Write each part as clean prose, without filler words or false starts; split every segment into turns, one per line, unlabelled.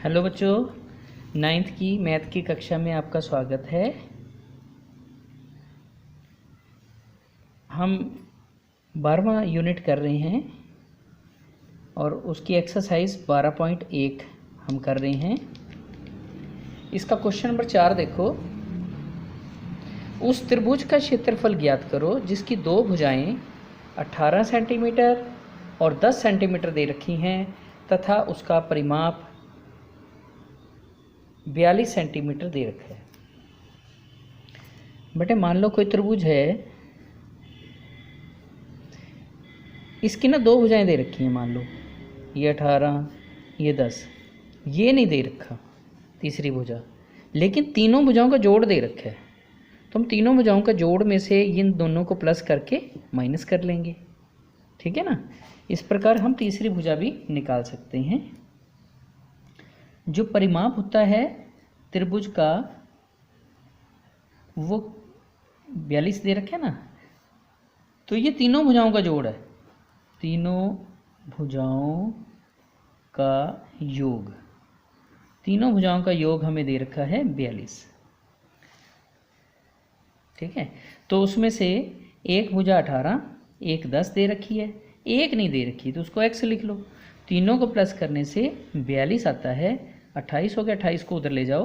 Hello बच्चों, 9th की math की कक्षा में आपका स्वागत है। हम 12वां यूनिट कर रहे हैं और उसकी एक्सरसाइज 12.1 हम कर रहे हैं। इसका क्वेश्चन नंबर 4 देखो। उस त्रिभुज का क्षेत्रफल ज्ञात करो जिसकी दो भुजाएं 18 सेंटीमीटर और 10 सेंटीमीटर दे रखी हैं तथा उसका परिमाप 42 सेंटीमीटर दे रखा है। बेटे मान लो कोई त्रिभुज है, इसकी ना दो भुजाएं दे रखी हैं। मान लो ये 18, ये 10, ये नहीं दे रखा तीसरी भुजा, लेकिन तीनों भुजाओं का जोड़ दे रखा है। तो हम तीनों भुजाओं का जोड़ में से इन दोनों को प्लस करके माइनस कर लेंगे, ठीक है ना। इस प्रकार हम तीसरी भुजा भी निकाल सकते हैं। जो परिमाप होता है त्रिभुज का वो 42 दे रखे ना, तो ये तीनों भुजाओं का जोड़ है। तीनों भुजाओं का योग, तीनों भुजाओं का योग हमें दे रखा है 42, ठीक है। तो उसमें से एक भुजा 18, एक 10 दे रखी है, एक नहीं दे रखी तो उसको x लिख लो। तीनों को प्लस करने से 42 आता है। 28 हो गया, 28 को उधर ले जाओ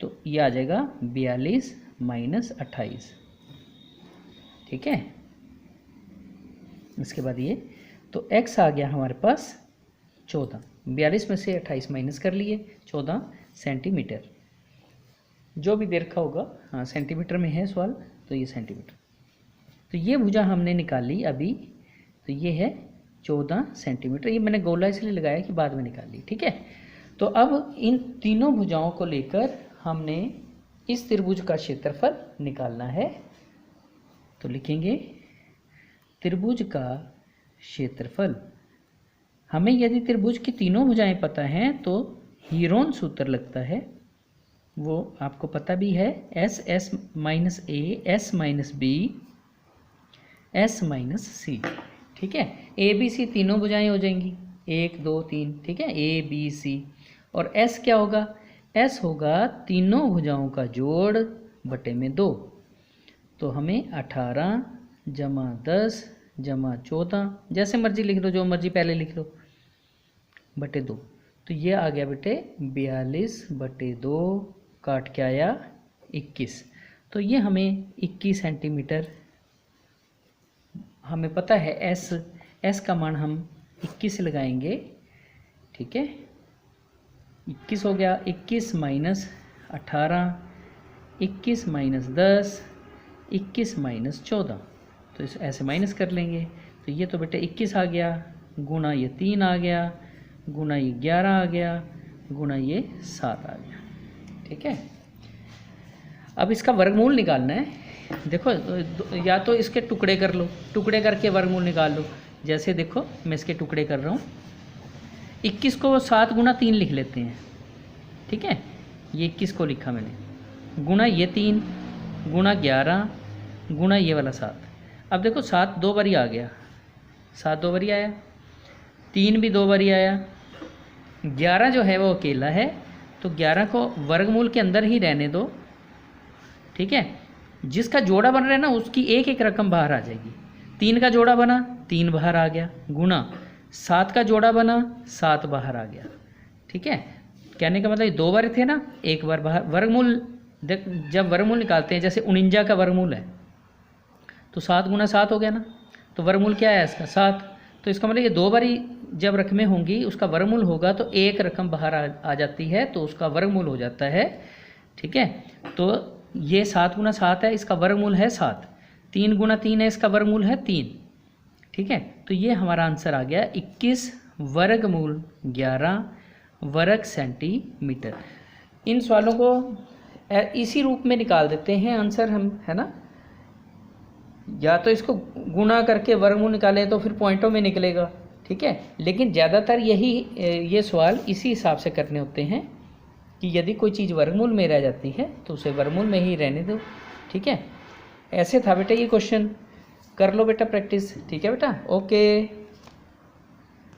तो ये आ जाएगा 42 माइनस 28, ठीक है। इसके बाद ये तो x आ गया हमारे पास 14। 42 में से 28 माइनस कर लिए, 14 सेंटीमीटर। जो भी दे रखा होगा, हाँ सेंटीमीटर में है सवाल, तो ये सेंटीमीटर। तो ये भुजा हमने निकाली अभी, तो ये है 14 सेंटीमीटर। ये मैंने गोला इसलिए लगाया कि बाद में निकाल ली, ठीक है। तो अब इन तीनों भुजाओं को लेकर हमने इस त्रिभुज का क्षेत्रफल निकालना है। तो लिखेंगे त्रिभुज का क्षेत्रफल। हमें यदि त्रिभुज की तीनों भुजाएं पता हैं तो हीरोन सूत्र लगता है, वो आपको पता भी है। S minus A, S minus B, S minus C, ठीक है। ए बी सी तीनों भुजाएं हो जाएंगी, 1 2 3, ठीक है, ए बी सी। और एस क्या होगा? एस होगा तीनों भुजाओं का जोड़ बटे में 2। तो हमें 18 जमा 10 जमा 14, जैसे मर्जी लिख दो, जो मर्जी पहले लिख लो, बटे 2। तो ये आ गया बेटे 42 बटे 2, काट के आया 21। तो ये हमें 21 सेंटीमीटर हमें पता है। एस का मान हम 21 लगाएंगे, ठीक है। 21 हो गया, 21 माइनस 18, 21 माइनस 10, 21 माइनस 14। तो इस ऐसे माइनस कर लेंगे। तो ये तो बेटे 21 आ गया, गुना ये 3 आ गया, गुना ये 11 आ गया, गुना ये 7 आ गया, ठीक है। अब इसका वर्गमूल निकालना है। देखो, या तो इसके टुकड़े कर लो, टुकड़े करके वर्गमूल निकाल लो। जैसे देखो मैं इसके टुकड़े कर रहा हूँ। 21 को 7 गुना 3 लिख लेते हैं, ठीक है। ये 21 को लिखा मैंने, गुना ये 3, गुना 11, गुना ये वाला 7। अब देखो 7 2 बारी आ गया, 7 2 बारी आया, 3 भी 2 बारी आया, 11 जो है वो अकेला है, तो 11 को वर्गमूल के अंदर ही रहने दो, ठीक है। जिसका जोड़ा बन रहा है ना उसकी एक एक रकम बाहर आ जाएगी। 3 का जोड़ा बना, 3 बाहर आ गया, गुना 7 का जोड़ा बना, 7 बाहर आ गया, ठीक है। कहने का मतलब ये 2 बार थे ना, एक बार बाहर। वर्गमूल जब वर्गमूल निकालते हैं, जैसे 49 का वर्गमूल है तो 7 गुना 7 हो गया ना, तो वर्गमूल क्या है इसका? 7। तो इसका मतलब ये 2 बारी जब रकमें होंगी उसका वर्गमूल होगा तो एक रकम बाहर आ जाती है, तो उसका वर्गमूल हो जाता है, ठीक है। तो ये 7 गुना 7 है, इसका वर्गमूल है 7। 3 गुना 3 है, इसका वर्गमूल है 3, ठीक है। तो ये हमारा आंसर आ गया 21 वर्गमूल 11 वर्ग सेंटीमीटर। इन सवालों को इसी रूप में निकाल देते हैं आंसर हम, है ना। या तो इसको गुणा करके वर्गमूल निकालें तो फिर पॉइंटों में निकलेगा, ठीक है। लेकिन ज़्यादातर ये सवाल इसी हिसाब से करने होते हैं कि यदि कोई चीज़ वर्गमूल में रह जाती है तो उसे वर्गमूल में ही रहने दो, ठीक है। ऐसे था बेटा ये क्वेश्चन। कर लो बेटा प्रैक्टिस, ठीक है बेटा, ओके।